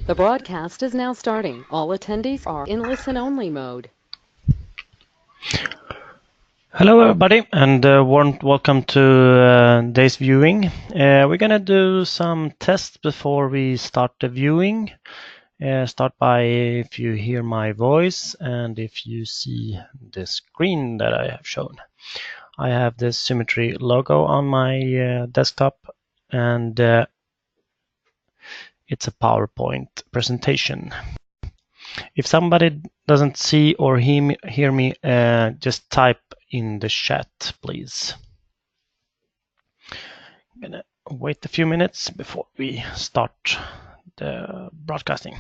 The broadcast is now starting. All attendees are in listen-only mode. Hello everybody, and warm welcome to today's viewing. We're gonna do some tests before we start the viewing. Start by if you hear my voice and if you see the screen that I have shown. I have the Symmetry logo on my desktop, and it's a PowerPoint presentation. If somebody doesn't see or hear me, just type in the chat, please. I'm gonna wait a few minutes before we start the broadcasting.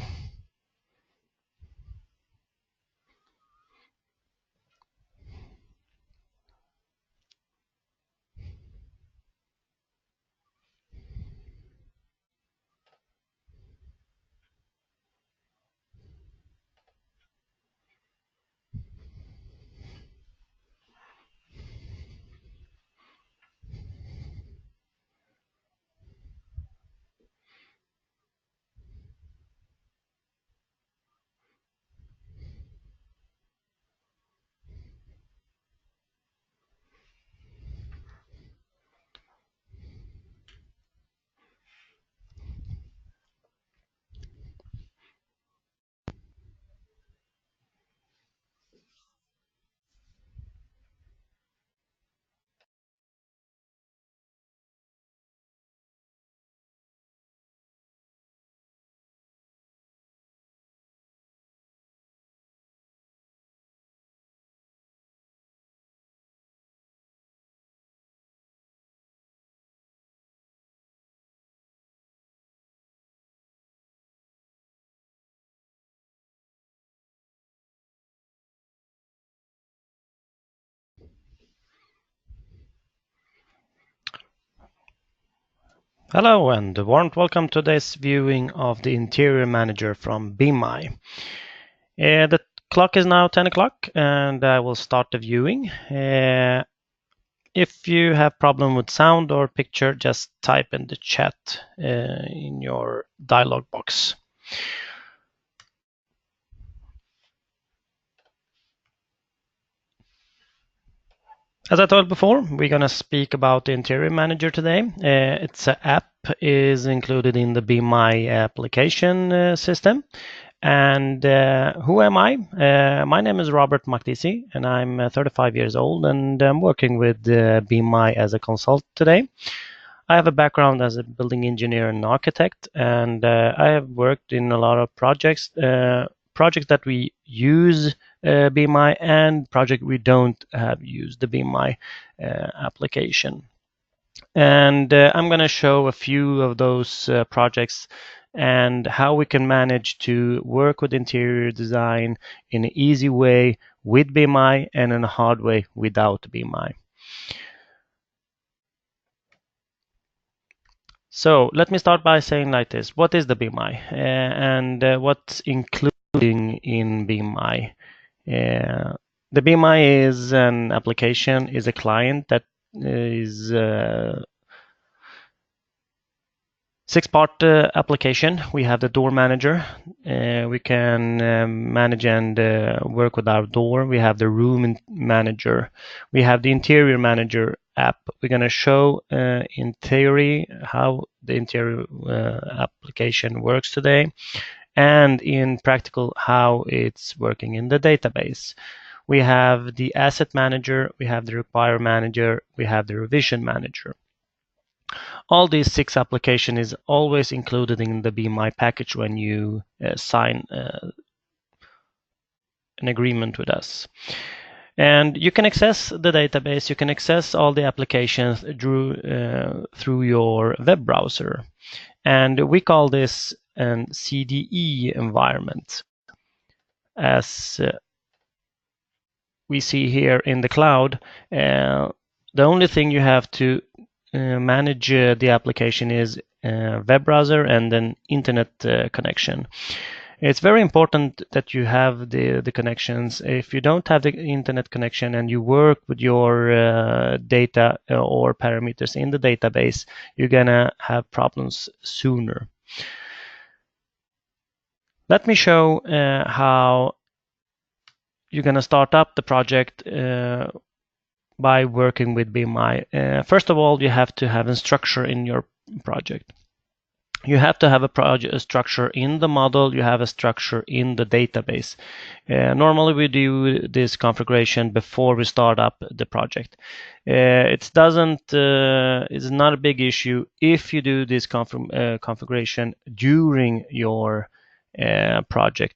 Hello and a warm welcome to this viewing of the Interior Manager from BIMEYE. The clock is now 10 o'clock and I will start the viewing. If you have problem with sound or picture, just type in the chat in your dialog box. As I told before, we're going to speak about the Interior Manager today. It's an app is included in the BIMEYE application system. And who am I? My name is Robert Makdisi, and I'm 35 years old, and I'm working with BIMEYE as a consultant today. I have a background as a building engineer and architect, and I have worked in a lot of projects that we use BIMEYE and project we don't have used the BIMEYE application. And I'm going to show a few of those projects and how we can manage to work with interior design in an easy way with BIMEYE and in a hard way without BIMEYE. So let me start by saying like this: what is the BIMEYE and what's including in BIMEYE? The BIMEYE is an application, is a client that is six-part application. We have the door manager. We can manage and work with our door. We have the room manager. We have the interior manager app. We're going to show in theory how the interior application works today, and in practical how it's working in the database. We have the asset manager, we have the require manager, we have the revision manager. All these 6 applications is always included in the BIMEYE package when you sign an agreement with us. And you can access the database, you can access all the applications through your web browser. And we call this an CDE environment. As we see here in the cloud, the only thing you have to manage the application is web browser and an internet connection. It's very important that you have the connections. If you don't have the internet connection and you work with your data or parameters in the database, you're gonna have problems sooner. Let me show how you're going to start up the project by working with BIMEYE. First of all, you have to have a structure in your project. You have to have a structure in the model, you have a structure in the database. Normally we do this configuration before we start up the project. It's not a big issue if you do this configuration during your project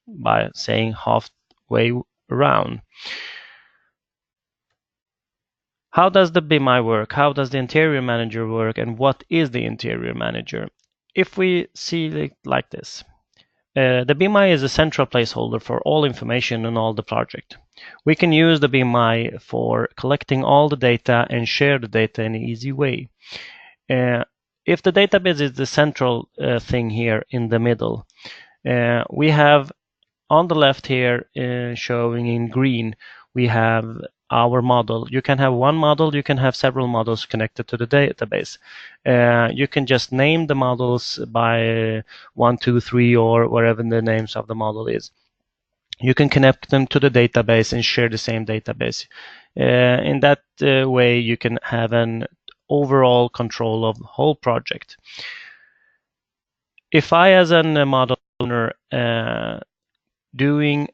by saying halfway around. How does the BIMEYE work? How does the Interior Manager work? And what is the Interior Manager? If we see it like this, the BIMEYE is a central placeholder for all information on all the project. We can use the BIMEYE for collecting all the data and share the data in an easy way. If the database is the central thing here in the middle, we have on the left here showing in green, we have our model. You can have one model, you can have several models connected to the database. You can just name the models by 1, 2, 3 or whatever the names of the model is. You can connect them to the database and share the same database. In that way, you can have an overall control of the whole project. If I, as a model owner, doing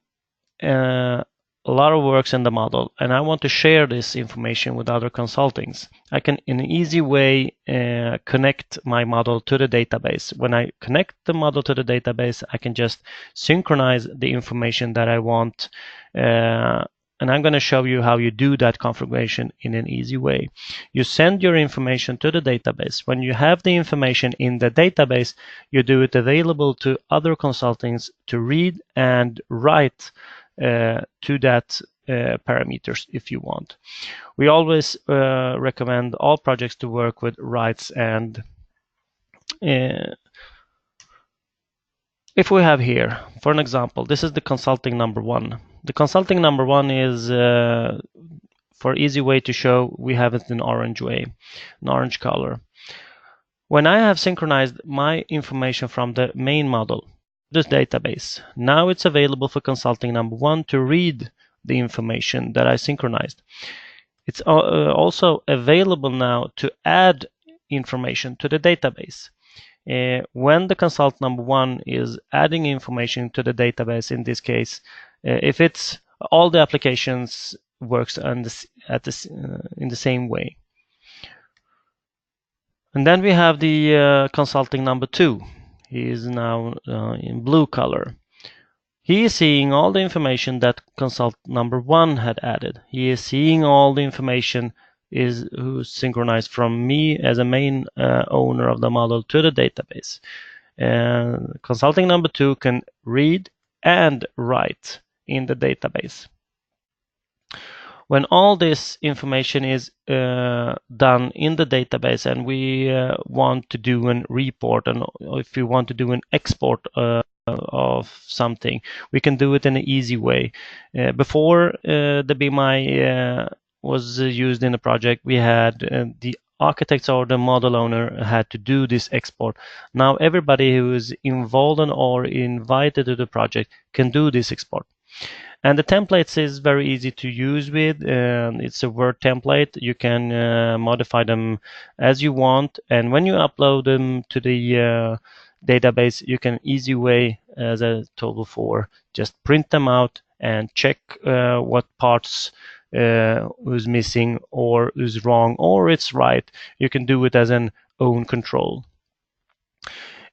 a lot of works in the model and I want to share this information with other consultants, I can in an easy way connect my model to the database. When I connect the model to the database, I can just synchronize the information that I want, and I'm going to show you how you do that configuration in an easy way. You send your information to the database. When you have the information in the database, you do it available to other consultants to read and write to that parameters if you want. We always recommend all projects to work with writes, and if we have here, for an example, this is the consulting number 1. The consulting number 1 is, for easy way to show, we have it in orange way, an orange color. When I have synchronized my information from the main model, this database, now it's available for consulting number 1 to read the information that I synchronized. It's also available now to add information to the database. When the consultant number 1 is adding information to the database, in this case, if it's all the applications works in the same way. And then we have the consulting number 2. He is now in blue color. He is seeing all the information that consultant number 1 had added. He is seeing all the information who's synchronized from me as a main owner of the model to the database. Consulting number 2 can read and write in the database. When all this information is done in the database and we want to do a report, and if we want to do an export of something, we can do it in an easy way. Before the BIMEYE was used in the project, we had the architects or the model owner had to do this export. Now everybody who is involved or invited to the project can do this export. And the templates is very easy to use with. It's a Word template. You can modify them as you want. And when you upload them to the database, you can easy way, as I told before, just print them out and check what parts is missing or is wrong or it's right. You can do it as an own control.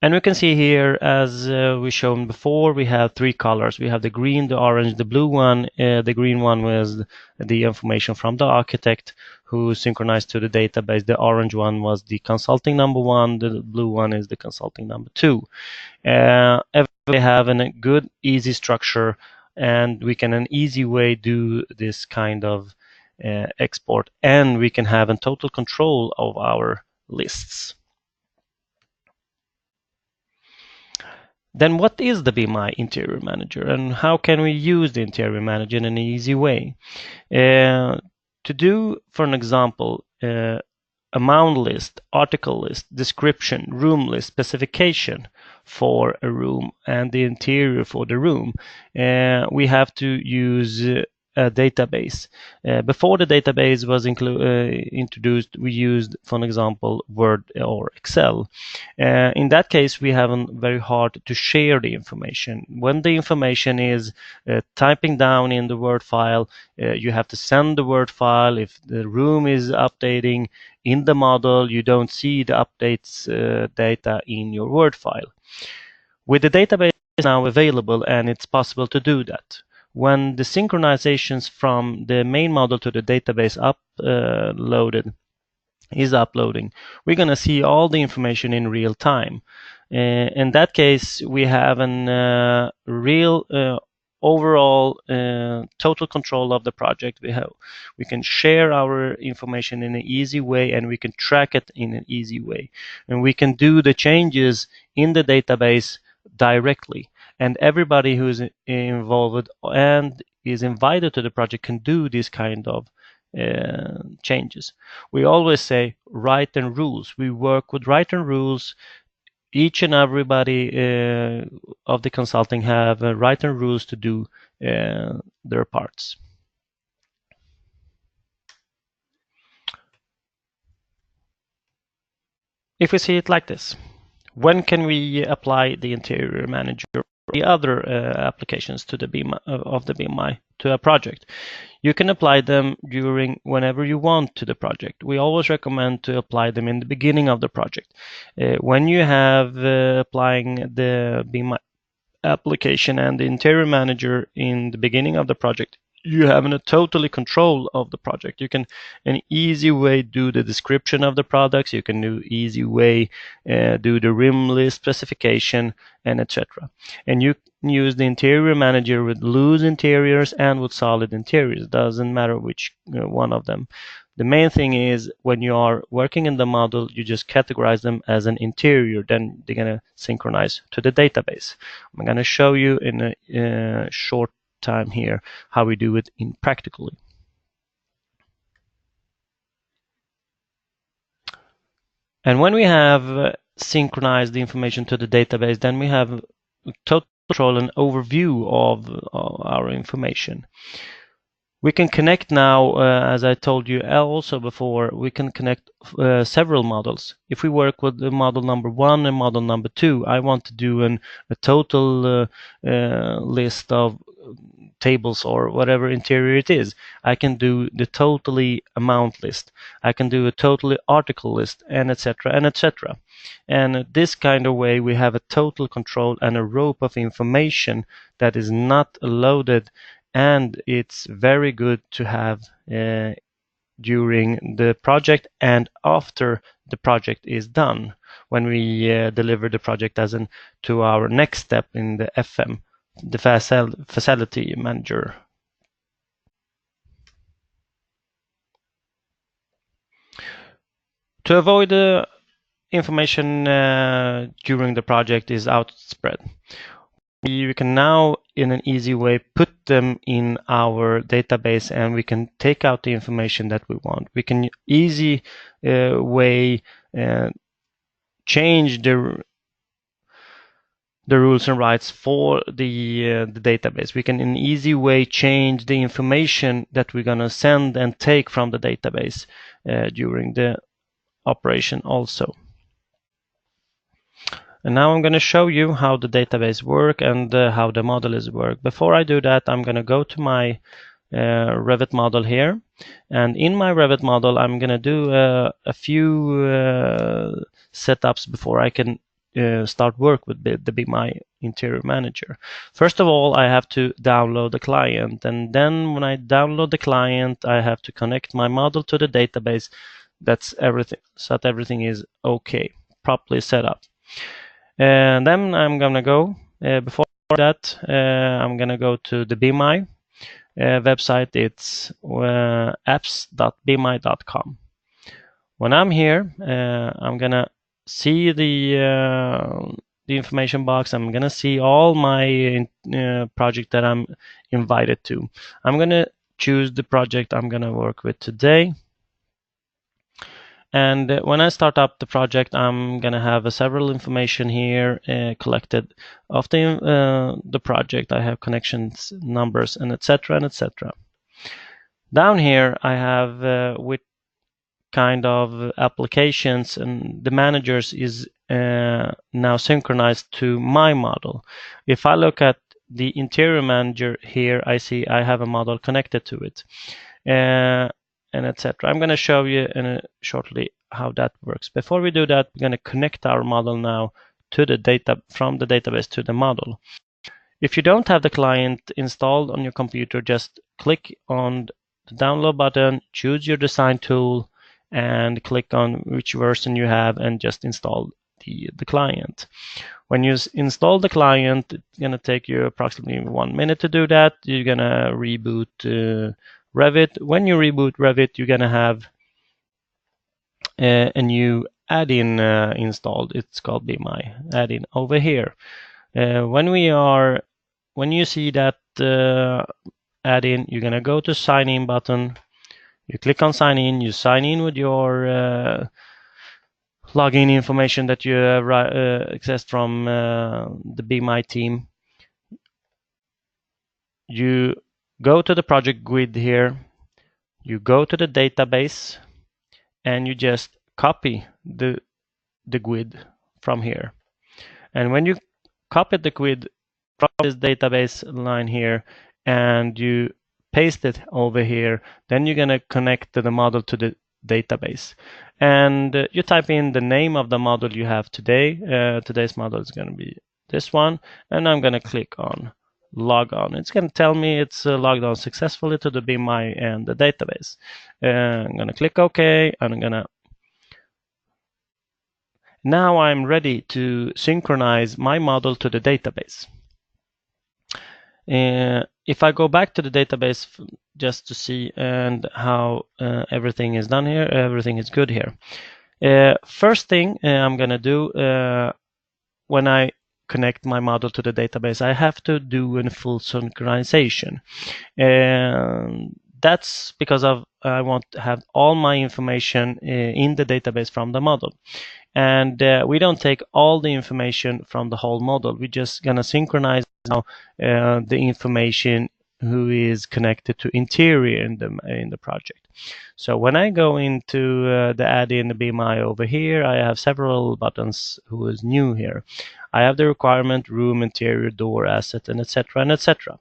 And we can see here, as we shown before, we have 3 colors. We have the green, the orange, the blue one. The green one was the information from the architect who synchronized to the database. The orange one was the consulting number 1. The blue one is the consulting number 2. We have a good, easy structure, and we can in an easy way do this kind of export, and we can have a total control of our lists. Then what is the BIMEYE Interior Manager, and how can we use the Interior Manager in an easy way? To do, for an example, amount list, article list, description, room list, specification for a room, and the interior for the room, we have to use a database. Before the database was introduced, we used, for example, Word or Excel. In that case, we have very hard to share the information. When the information is typing down in the Word file, you have to send the Word file. If the room is updating in the model, you don't see the updates data in your Word file. With the database now available, and it's possible to do that. When the synchronizations from the main model to the database is uploading, we're going to see all the information in real time. In that case, we have a real overall total control of the project. We can share our information in an easy way, and we can track it in an easy way, and we can do the changes in the database directly, and everybody who's involved and is invited to the project can do this kind of changes. We always say write and rules. We work with write and rules. Each and everybody of the consulting have write and rules to do their parts. If we see it like this, when can we apply the Interior Manager or the other applications to the BIMEYE to a project? You can apply them during whenever you want to the project. We always recommend to apply them in the beginning of the project. When you have applying the BIMEYE application and the Interior Manager in the beginning of the project, you have a totally control of the project. You can an easy way do the description of the products. You can do easy way do the rim list specification and etc. And you can use the Interior Manager with loose interiors and with solid interiors. Doesn't matter which one of them. The main thing is when you are working in the model, you just categorize them as an interior. Then they're gonna synchronize to the database. I'm gonna show you in a short time here how we do it in practically. And when we have synchronized the information to the database, then we have total control and overview of our information. We can connect now, as I told you also before, we can connect several models. If we work with the model number 1 and model number 2, I want to do a total list of tables or whatever interior it is. I can do the totally amount list. I can do a totally article list, and etc. and etc. And this kind of way we have a total control and a rope of information that is not loaded, and it's very good to have during the project and after the project is done, when we deliver the project to our next step in the FM, the facility manager. To avoid the information during the project is outspread, we can now in an easy way put them in our database, and we can take out the information that we want. We can easy way change the rules and rights for the database. We can in an easy way change the information that we're going to send and take from the database during the operation also. And now I'm going to show you how the database work and how the model is work. Before I do that, I'm going to go to my Revit model here, and in my Revit model I'm going to do a few setups before I can start work with the BIMEYE Interior Manager. First of all, I have to download the client, and then when I download the client, I have to connect my model to the database. That's everything, so that everything is okay, properly set up. And then I'm gonna go, before that, I'm gonna go to the BIMEYE website. It's apps.bimeye.com. When I'm here, I'm gonna see the information box. I'm gonna see all my project that I'm invited to. I'm gonna choose the project I'm gonna work with today. And when I start up the project, I'm gonna have several information here collected of the project. I have connections, numbers, and etc. and etc. Down here, I have with kind of applications, and the managers is now synchronized to my model. If I look at the interior manager here, I see I have a model connected to it, and etc. I'm going to show you shortly how that works. Before we do that, we're going to connect our model now to the data from the database to the model. If you don't have the client installed on your computer, just click on the download button, choose your design tool, and click on which version you have and just install the client. When you install the client, it's going to take you approximately 1 minute to do that. You're going to reboot Revit. When you reboot Revit, you're going to have a new add-in installed. It's called BIMEYE add-in over here. When you see that add-in, you're going to go to sign in button. You click on sign in. You sign in with your login information that you have accessed from the BIMEYE team. You go to the project grid here. You go to the database, and you just copy the grid from here. And when you copy the grid from this database line here, and you paste it over here, then you're going to connect the model to the database. And you type in the name of the model you have today. Today's model is going to be this one, and I'm going to click on log on. It's going to tell me it's logged on successfully to the BIMEYE and the database. I'm going to click OK, and I'm going to now I'm ready to synchronize my model to the database. If I go back to the database just to see and how everything is done here, everything is good here. First thing I'm going to do when I connect my model to the database, I have to do a full synchronization. That's because I want to have all my information in the database from the model. And we don't take all the information from the whole model. We're just going to synchronize now the information who is connected to interior in the project. So when I go into the add-in BIMEYE over here, I have several buttons who is new here. I have the requirement, room, interior, door, asset, and etc. and etc.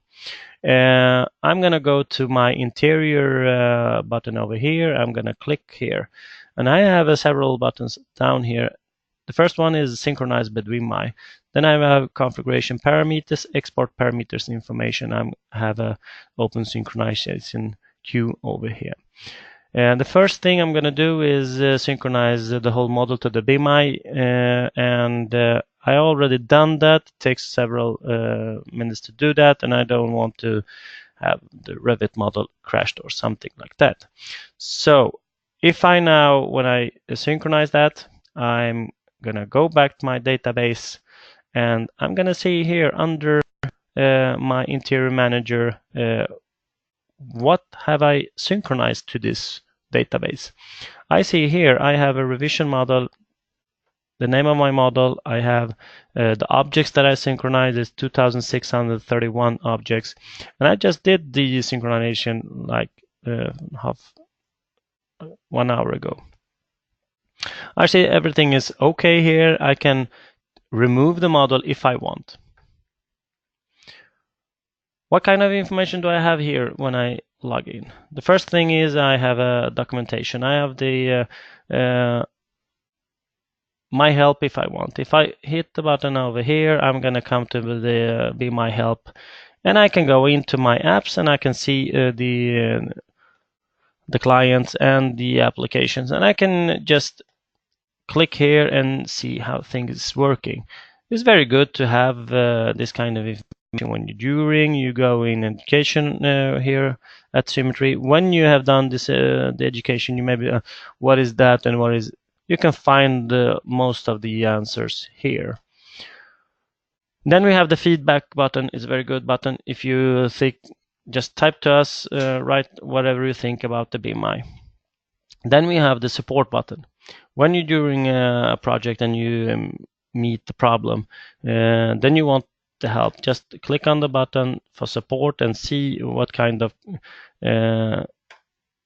I'm going to go to my interior button over here. I'm going to click here. And I have several buttons down here. The first one is Synchronize between BIMEYE. Then I have configuration parameters, export parameters information. I have a open synchronization queue over here. And the first thing I'm going to do is synchronize the whole model to the BIMEYE, and I already done that. It takes several minutes to do that, and I don't want to have the Revit model crashed or something like that. So if I now, when I synchronize that, I'm going to go back to my database, and I'm going to see here under my Interior Manager, what have I synchronized to this database. I see here I have a revision model, the name of my model. I have the objects that I synchronized is 2,631 objects, and I just did the synchronization like 1 hour ago. I see everything is okay here. I can remove the model if I want. What kind of information do I have here when I log in? The first thing is I have a documentation. I have the my help if I want. If I hit the button over here, I'm going to come to the BIMEYE help, and I can go into my apps and I can see the clients and the applications, and I can just click here and see how things is working. It's very good to have this kind of information when you go in education here at Symmetry. When you have done this the education, you maybe what is that and what is, you can find most of the answers here. Then we have the feedback button. It's a very good button. If you think, just type to us, write whatever you think about the BIMEYE. Then we have the support button. When you're doing a project and you meet the problem, then you want the help, just click on the button for support and see what kind of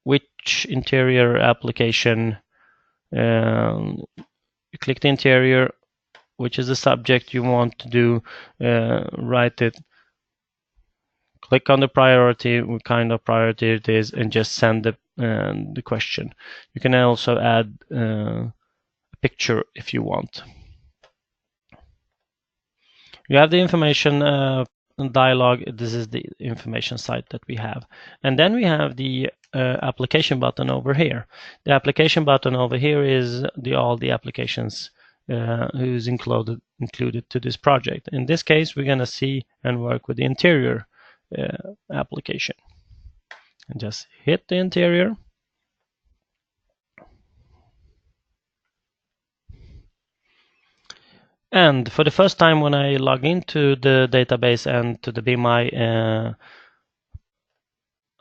which interior application. You click the interior, which is the subject you want to do, write it, click on the priority, what kind of priority it is, and just send the question. You can also add a picture if you want. You have the information dialog. This is the information site that we have. And then we have the application button over here. The application button over here is all the applications who's included to this project. In this case, we're going to see and work with the interior application. And just hit the interior. And for the first time when I log into the database and to the BIMEYE,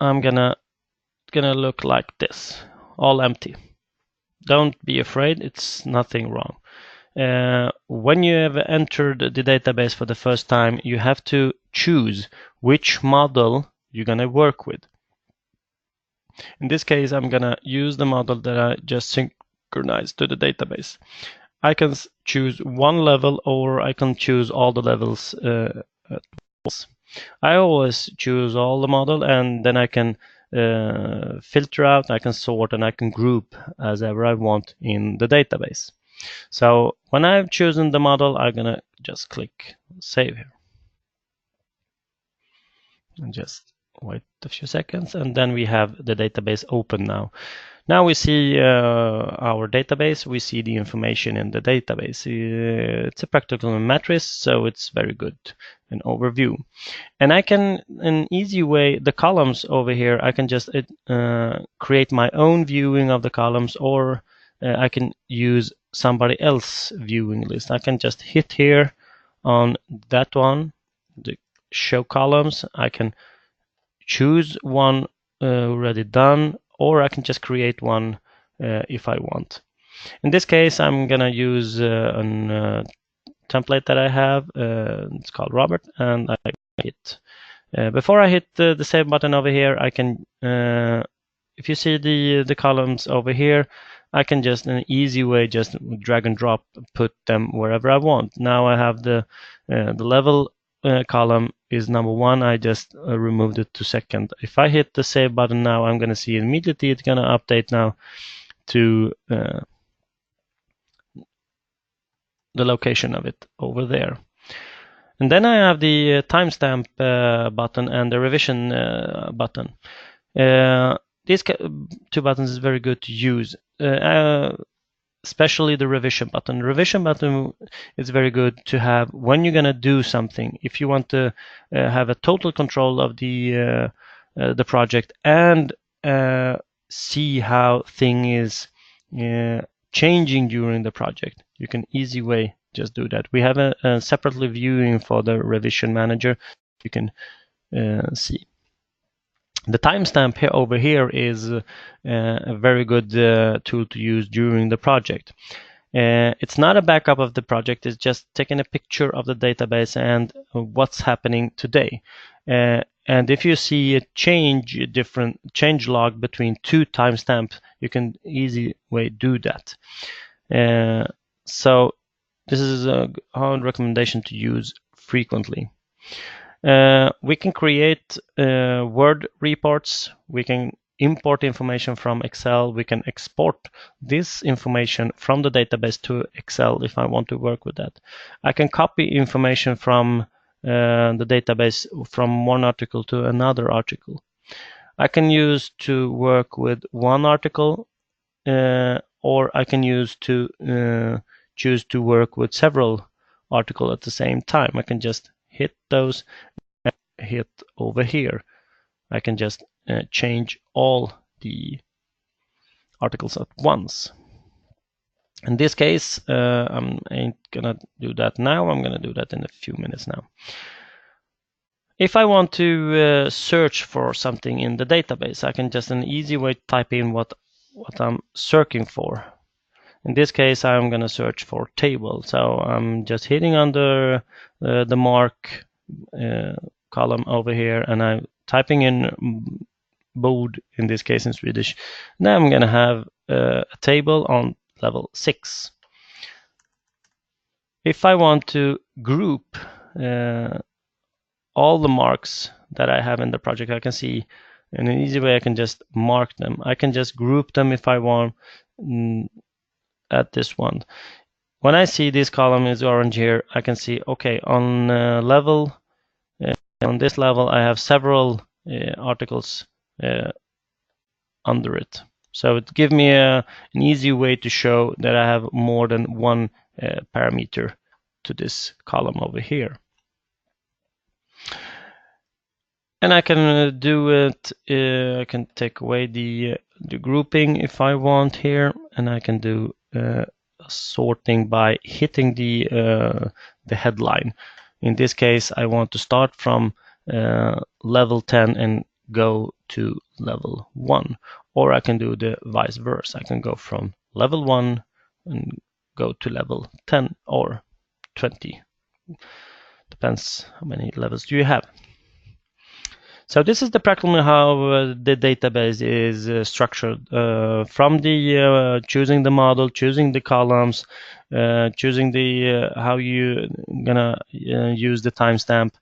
I'm gonna look like this, all empty. Don't be afraid, it's nothing wrong. When you have entered the database for the first time, you have to choose which model you're gonna work with. In this case, I'm gonna use the model that I just synchronized to the database. I can choose one level, or I can choose all the levels at once. I always choose all the model, and then I can filter out, I can sort, and I can group as ever I want in the database. So when I've chosen the model, I'm gonna just click save here. And just wait a few seconds, and then we have the database open now. Now we see our database, we see the information in the database. It's a practical matrix, so it's very good, an overview. And I can, an easy way, the columns over here, I can just create my own viewing of the columns, or I can use somebody else viewing list. I can just hit here on that one, the show columns. I can choose one already done, or I can just create one if I want. In this case, I'm gonna use a template that I have. It's called Robert, and I hit. Before I hit the save button over here, I can, if you see the columns over here, I can just, in an easy way, just drag and drop, put them wherever I want. Now I have the level column is number 1. I just removed it to second. If I hit the save button now, I'm going to see immediately it's going to update now to the location of it over there. And then I have the timestamp button and the revision button. These two buttons is very good to use, especially the revision button. The revision button is very good to have when you're going to do something. If you want to have a total control of the project and see how thing is changing during the project, you can easy way just do that. We have a separately viewing for the revision manager. You can see. The timestamp here over here is a very good tool to use during the project. It's not a backup of the project, it's just taking a picture of the database and what's happening today. And if you see a different change log between two timestamps, you can easy way do that. So this is a hard recommendation to use frequently. We can create Word reports. We can import information from Excel. We can export this information from the database to Excel if I want to work with that. I can copy information from the database from one article to another article. I can use to work with one article, or I can use to choose to work with several articles at the same time. I can just hit those and hit over here. I can just change all the articles at once. In this case, I ain't gonna do that now. I'm gonna do that in a few minutes now. If I want to search for something in the database, I can just an easy way type in what what I'm searching for. In this case, I'm going to search for table. So I'm just hitting under the mark column over here, and I'm typing in bod, in this case in Swedish. Now I'm going to have a table on level 6. If I want to group all the marks that I have in the project, I can see in an easy way I can just mark them. I can just group them if I want at this one. When I see this column is orange here, I can see, okay, on level, on this level, I have several articles under it. So it gives me an easy way to show that I have more than one parameter to this column over here. And I can do it, I can take away the grouping if I want here, and I can do sorting by hitting the headline. In this case, I want to start from level 10 and go to level 1, or I can do the vice versa. I can go from level 1 and go to level 10 or 20. Depends how many levels do you have. So this is the practically how the database is structured, from the choosing the model, choosing the columns, choosing the how you gonna use the timestamp,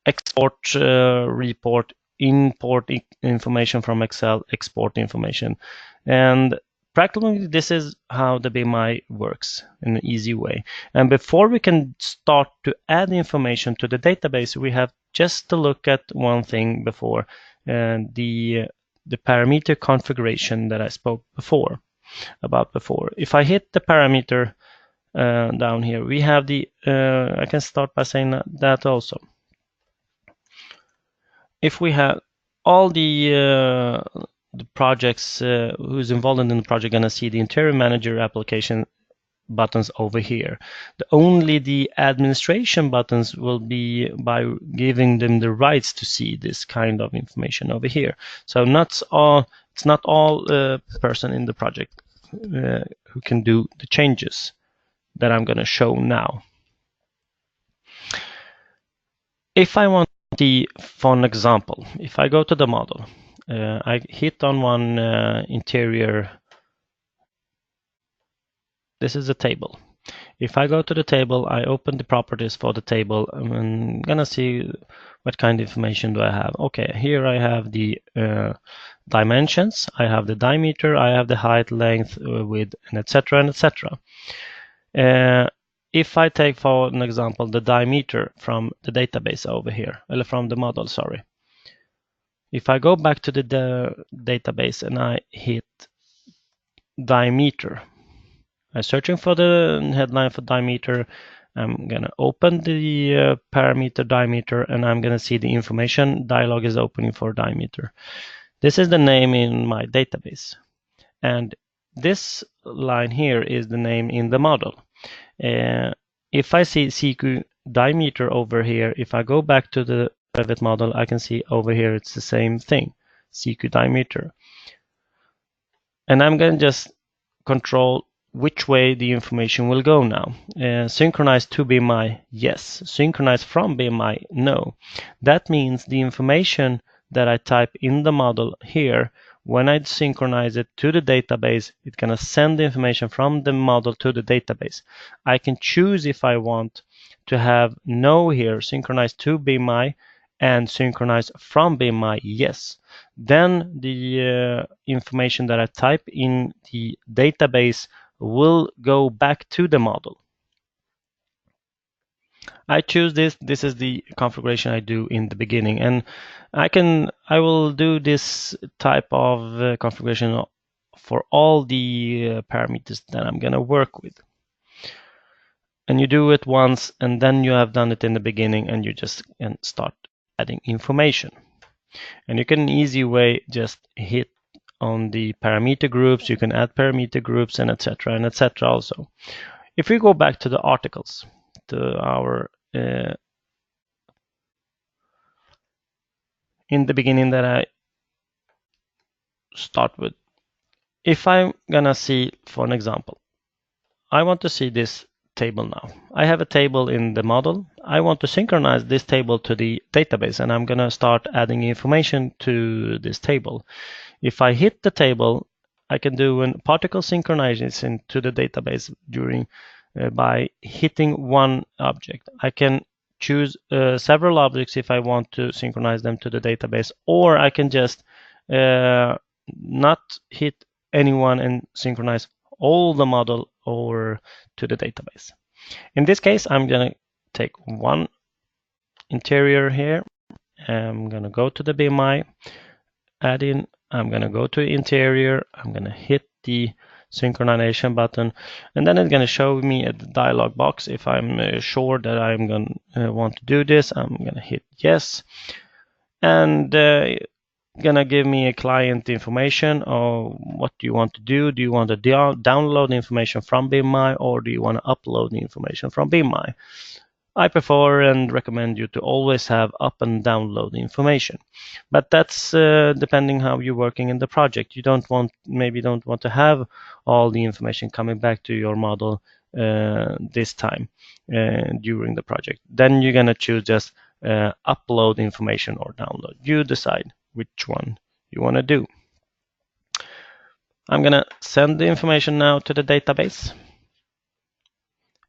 export report, import information from Excel, export information, and practically this is how the BIMEYE works in an easy way. And before we can start to add information to the database, we have just to look at one thing before, the parameter configuration that I spoke about before. If I hit the parameter down here, we have the, I can start by saying that also. If we have all the projects who's involved in the project gonna see the Interior Manager application buttons over here. Only the administration buttons will be by giving them the rights to see this kind of information over here. So it's not all person in the project who can do the changes that I'm going to show now. If I want the for an example, if I go to the model, I hit on one interior. This is a table. If I go to the table, I open the properties for the table. I'm gonna see what kind of information do I have. Okay, here I have the dimensions. I have the diameter. I have the height, length, width, and etc. and etc. If I take for an example the diameter from the database over here, or from the model, sorry. If I go back to the database and I hit diameter, I'm searching for the headline for diameter. I'm gonna open the parameter diameter, and I'm gonna see the information dialog is opening for diameter. This is the name in my database, and this line here is the name in the model. If I see CQ diameter over here, if I go back to the private model, I can see over here it's the same thing, CQ diameter. And I'm gonna just control which way the information will go now. Synchronize to BIMEYE, yes. Synchronize from BIMEYE, no. That means the information that I type in the model here, when I synchronize it to the database, it's going to send the information from the model to the database. I can choose if I want to have no here, synchronize to BIMEYE, and synchronize from BIMEYE, yes. Then the information that I type in the database will go back to the model. I choose this. This is the configuration I do in the beginning, and I will do this type of configuration for all the parameters that I'm gonna work with. And you do it once, and then you have done it in the beginning, and you just can start adding information. And you can an easy way just hit on the parameter groups. You can add parameter groups and etc. and etc. also. If we go back to the articles, to our in the beginning that I start with, if I'm gonna see, for an example, I want to see this table now. I have a table in the model. I want to synchronize this table to the database, and I'm gonna start adding information to this table. If I hit the table, I can do a particle synchronization to the database by hitting one object. I can choose several objects if I want to synchronize them to the database, or I can just not hit anyone and synchronize all the model over to the database. In this case, I'm going to take one interior here. I'm going to go to the BIMEYE, add in. I'm going to go to interior. I'm going to hit the synchronization button, and then it's going to show me a dialog box. If I'm sure that I'm going to want to do this, I'm going to hit yes, and gonna give me a client information or what do you want to do. Do you want to download information from BIMEYE, or do you want to upload the information from BIMEYE? I prefer and recommend you to always have up and download information, but that's depending how you're working in the project. You maybe don't want to have all the information coming back to your model this time during the project. Then you're gonna choose just upload information or download. You decide which one you want to do. I'm gonna send the information now to the database.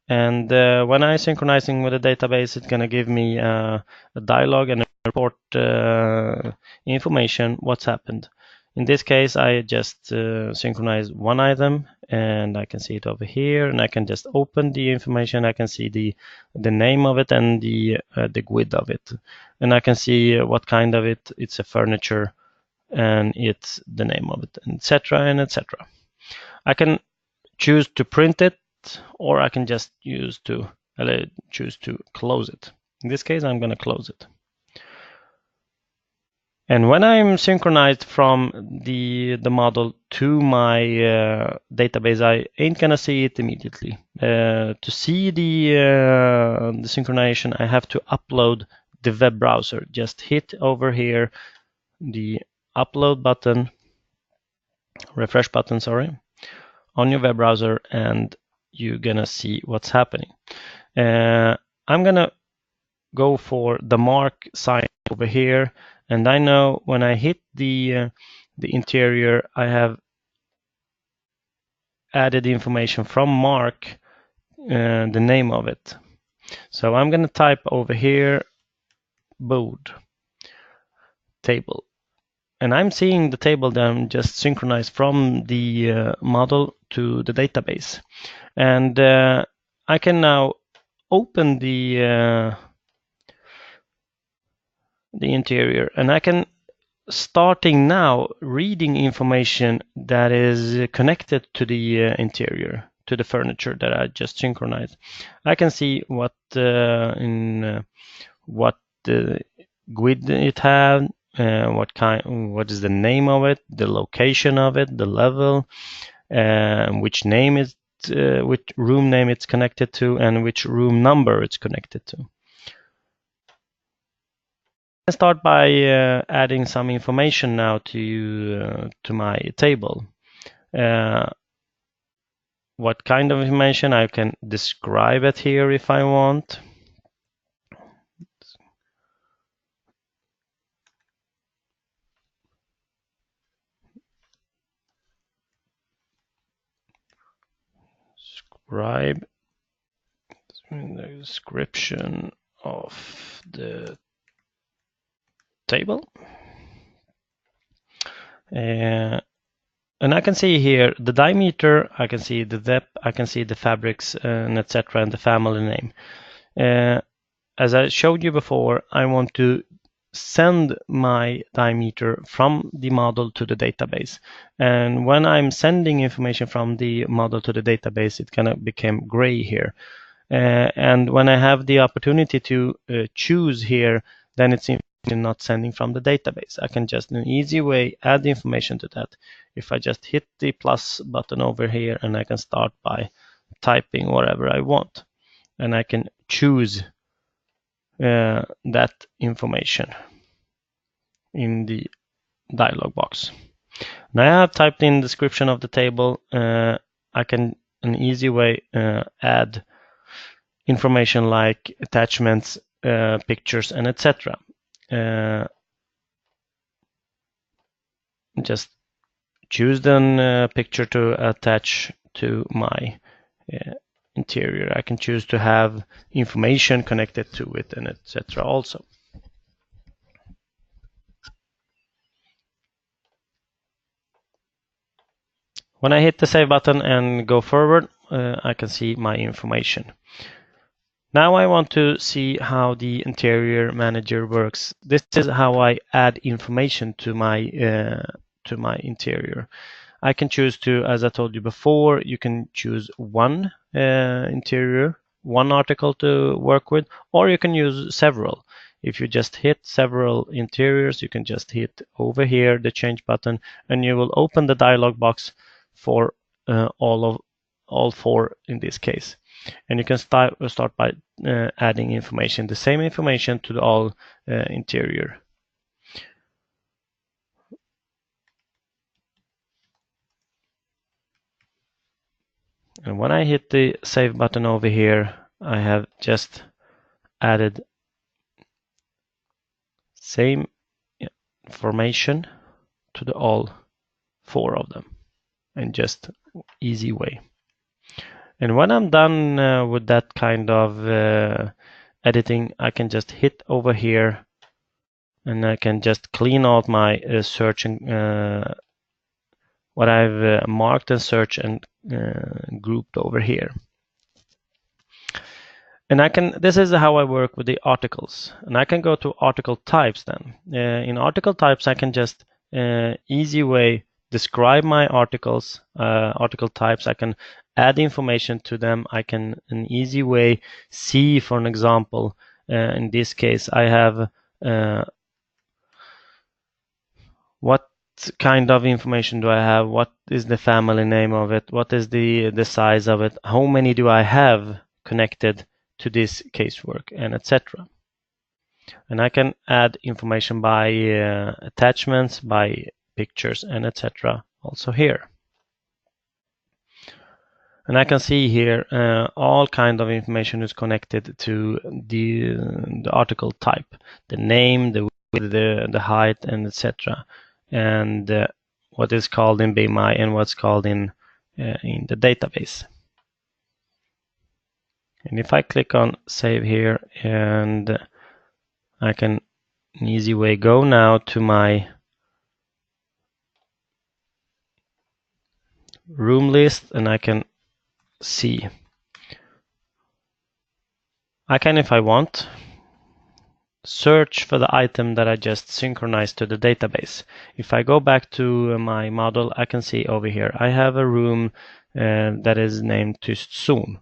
And when I'm synchronizing with the database, it's going to give me a dialog and a report information what's happened. In this case, I just synchronize one item, and I can see it over here, and I can just open the information. I can see the name of it and the GUID of it, and I can see what kind of it. It's a furniture, and it's the name of it, etc. and etc. I can choose to print it, or I can just choose to close it. In this case, I'm going to close it. And when I'm synchronized from the model to my database, I ain't going to see it immediately. To see the synchronization, I have to upload the web browser. Just hit over here the upload button, refresh button, sorry, on your web browser, and you're gonna see what's happening. I'm gonna go for the mark sign over here, and I know when I hit the interior, I have added information from mark, the name of it. So I'm gonna type over here board table, and I'm seeing the table then just synchronized from the model to the database. And I can now open the interior, and I can starting now reading information that is connected to the interior, to the furniture that I just synchronized. I can see what what GUID it had, what is the name of it, the location of it, the level, which name is which room name it's connected to, and which room number it's connected to. I start by adding some information now to my table. What kind of information? I can describe it here if I want. Describe the description of the table. And I can see here the diameter, I can see the depth, I can see the fabrics, and etc., and the family name. As I showed you before, I want to send my diameter from the model to the database. And when I'm sending information from the model to the database, it's gonna become gray here. And when I have the opportunity to choose here, then it's not sending from the database. I can just in an easy way add the information to that. If I just hit the plus button over here, and I can start by typing whatever I want, and I can choose that information in the dialog box. Now I have typed in the description of the table. I can, an easy way, add information like attachments, pictures, and etc. Just choose the picture to attach to my interior. I can choose to have information connected to it and etc. also. When I hit the save button and go forward, I can see my information. Now I want to see how the Interior Manager works. This is how I add information to my interior. I can choose to, as I told you before, you can choose one interior, one article to work with, or you can use several. If you just hit several interiors, you can just hit over here the change button, and you will open the dialog box for all four in this case. And you can start by adding information, the same information to the all interior. And when I hit the save button over here, I have just added same information to the all four of them, in just easy way. And when I'm done with that kind of editing, I can just hit over here and I can just clean out my search and what I've marked and searched and grouped over here. And this is how I work with the articles. And I can go to article types then. In article types, I can just easy way describe my articles, article types. I can add information to them. I can, in easy way, see, for an example, in this case, I have what kind of information do I have? What is the family name of it? What is the size of it? How many do I have connected to this casework, and etc. And I can add information by attachments, by pictures, and etc. also here. And I can see here all kind of information is connected to the article type, the name, the width, the height, and etc. And what is called in BIMEYE and what's called in the database. And if I click on save here, and I can in easy way go now to my room list, and I can see. I can, if I want, search for the item that I just synchronized to the database. If I go back to my model, I can see over here I have a room that is named Tyst Zone.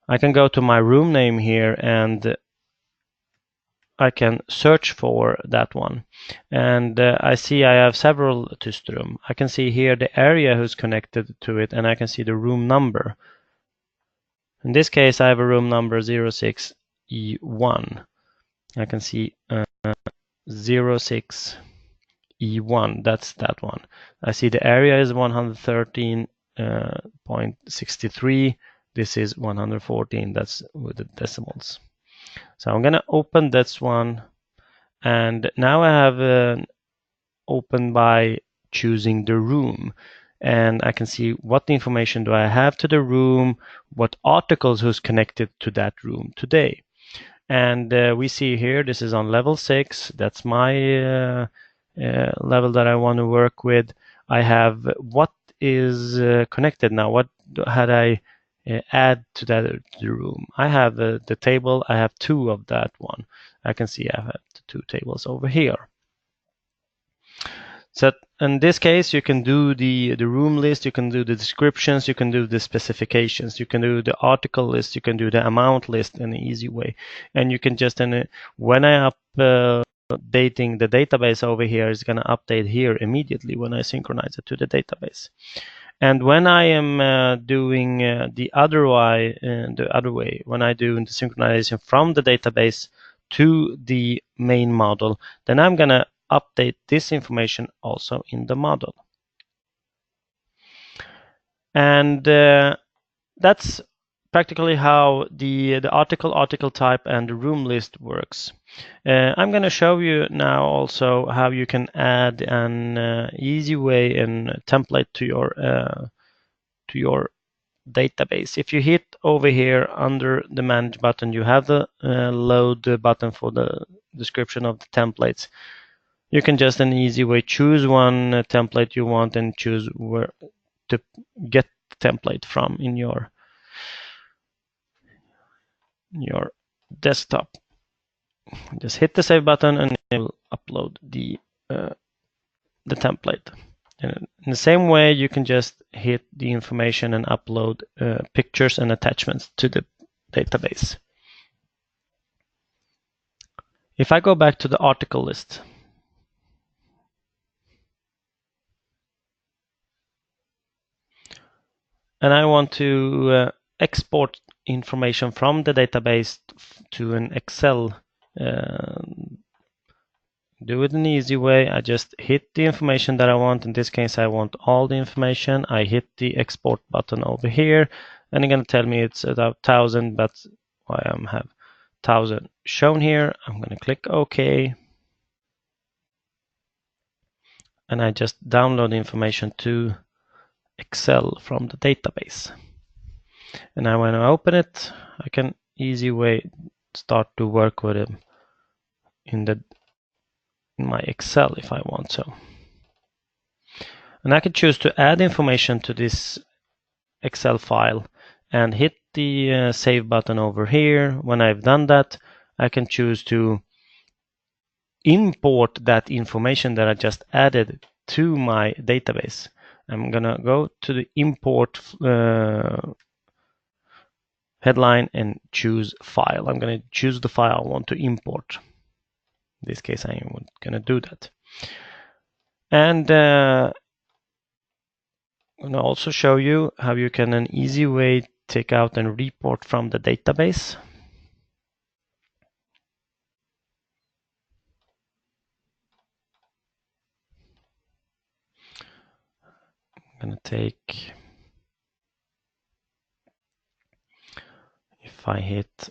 I can go to my room name here and I can search for that one. And I see I have several Tyst room. I can see here the area who's connected to it, and I can see the room number. In this case, I have a room number 06E1. I can see 06E1, that's that one. I see the area is 113.63. This is 114, that's with the decimals. So I'm gonna open this one, and now I have open by choosing the room. And I can see what information do I have to the room, what articles who's connected to that room today. And we see here, this is on level 6. That's my level that I want to work with. I have what is connected now. What had I add to that the room? I have the table. I have 2 of that one. I can see I have the 2 tables over here. So in this case, you can do the room list, you can do the descriptions, you can do the specifications, you can do the article list, you can do the amount list in an easy way. And you can just, when I updating the database over here, it's going to update here immediately when I synchronize it to the database. And when I am doing the other way, when I do the synchronization from the database to the main model, then I'm going to update this information also in the model. And that's practically how the article type and the room list works. I'm going to show you now also how you can add an easy way and template to your database. If you hit over here under the Manage button, you have the Load button for the description of the templates. You can just an easy way choose one template you want and choose where to get the template from in your desktop. Just hit the Save button and it will upload the template. And in the same way, you can just hit the information and upload pictures and attachments to the database. If I go back to the article list, and I want to export information from the database to an Excel, do it an easy way. I just hit the information that I want. In this case, I want all the information. I hit the export button over here, and it's going to tell me it's about 1,000, but I have 1,000 shown here. I'm going to click OK. And I just download the information to Excel from the database. And now when I open it, I can easy way start to work with it in my Excel if I want so. And I can choose to add information to this Excel file and hit the Save button over here. When I've done that, I can choose to import that information that I just added to my database. I'm gonna go to the Import headline and choose File. I'm gonna choose the file I want to import. In this case, I'm gonna do that. And I'm gonna also show you how you can an easy way take out and report from the database. I'm gonna take, if I hit,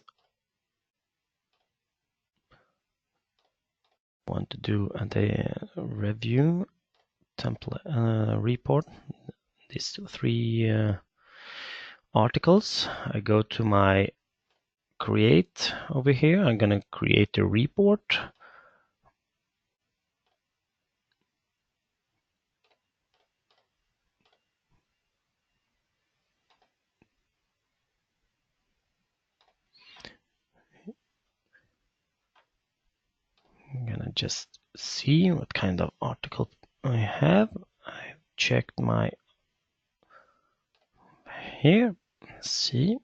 want to do a review template report, these 3 articles. I go to my create over here. I'm gonna create a report. I'm gonna just see what kind of article I have. I checked my here. See.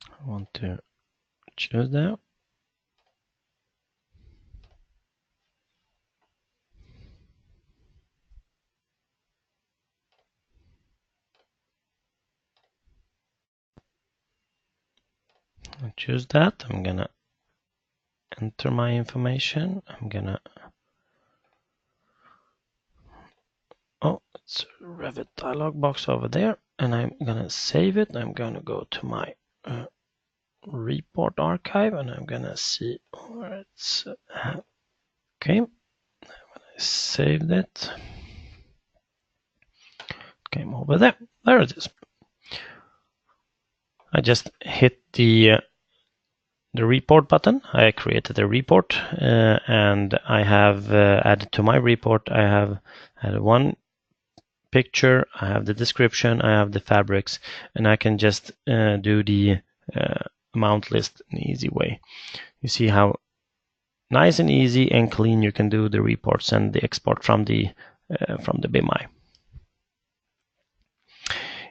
I want to choose that. I choose that. I'm gonna enter my information. I'm gonna, oh, it's a Revit dialog box over there, and I'm gonna save it. I'm gonna go to my report archive, and I'm gonna see where it's okay. I saved it. Came over there. There it is. I just hit the report button. I created a report, and I have added to my report. I have added one picture. I have the description. I have the fabrics, and I can just do the amount list in an easy way. You see how nice and easy and clean you can do the reports and the export from the BIMEYE.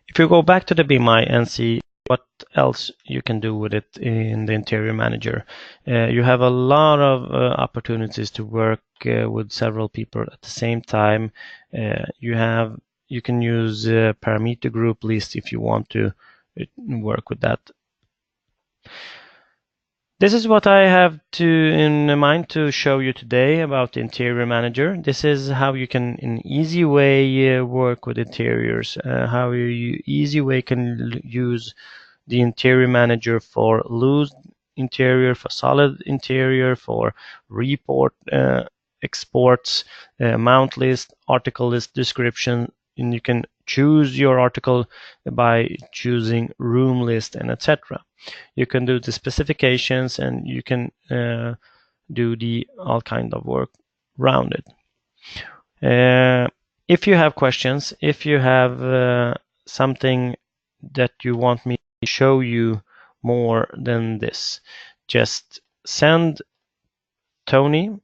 If you go back to the BIMEYE and see what else you can do with it in the Interior Manager, you have a lot of opportunities to work with several people at the same time. You can use parameter group list if you want to work with that. This is what I have in mind to show you today about the Interior Manager. This is how you can, in an easy way, work with interiors. How you easy way can use the Interior Manager for loose interior, for solid interior, for report exports, mount list, article list description, and you can choose your article by choosing room list and etc. You can do the specifications and you can do the all kind of work around it. If you have questions, if you have something that you want me to show you more than this, just send Tony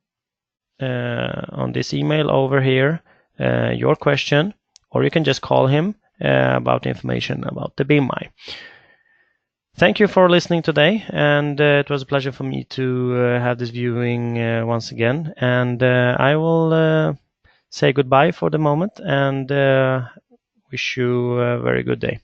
on this email over here your question, or you can just call him about information about the BIMEYE. Thank you for listening today, and it was a pleasure for me to have this viewing once again. And I will say goodbye for the moment and wish you a very good day.